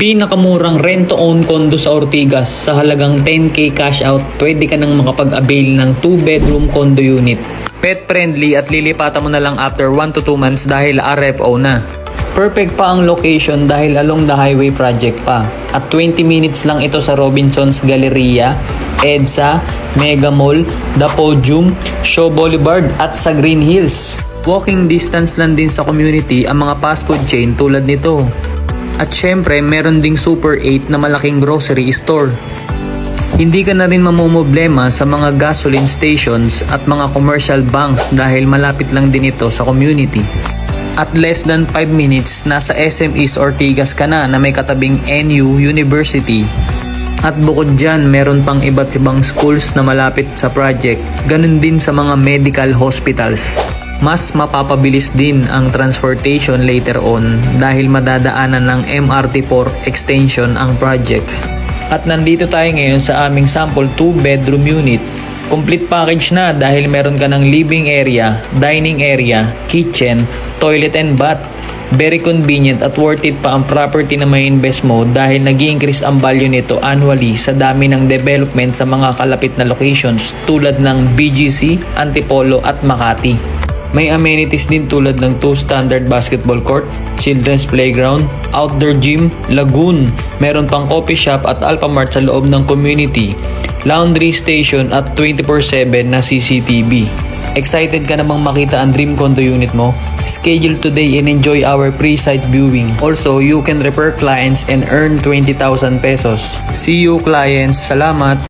Pinakamurang rent-to-own condo sa Ortigas sa halagang 10k cash out, pwede ka nang makapag-avail ng 2-bedroom condo unit. Pet friendly at lilipatan mo na lang after 1 to 2 months dahil RFO na. Perfect pa ang location dahil along the highway project pa. At 20 minutes lang ito sa Robinsons Galleria, EDSA, Mega Mall, The Podium, Shaw Boulevard at sa Green Hills. Walking distance lang din sa community ang mga fast food chain tulad nito. At syempre, meron ding Super 8 na malaking grocery store. Hindi ka na rin mamumblema sa mga gasoline stations at mga commercial banks dahil malapit lang din ito sa community. At less than 5 minutes, nasa SM East Ortigas ka na may katabing NU University. At bukod dyan, meron pang iba't ibang schools na malapit sa project. Ganun din sa mga medical hospitals. Mas mapapabilis din ang transportation later on dahil madadaanan ng MRT4 extension ang project. At nandito tayo ngayon sa aming sample 2-bedroom unit. Complete package na dahil meron ka ng living area, dining area, kitchen, toilet and bath. Very convenient at worth it pa ang property na may invest mo dahil nag-i-increase ang value nito annually sa dami ng development sa mga kalapit na locations tulad ng BGC, Antipolo at Makati. May amenities din tulad ng 2 standard basketball court, children's playground, outdoor gym, lagoon. Meron pang coffee shop at Alphamart sa loob ng community, laundry station at 24/7 na CCTV. Excited ka namang makita ang dream condo unit mo? Schedule today and enjoy our pre-site viewing. Also, you can refer clients and earn 20,000 pesos. See you clients. Salamat!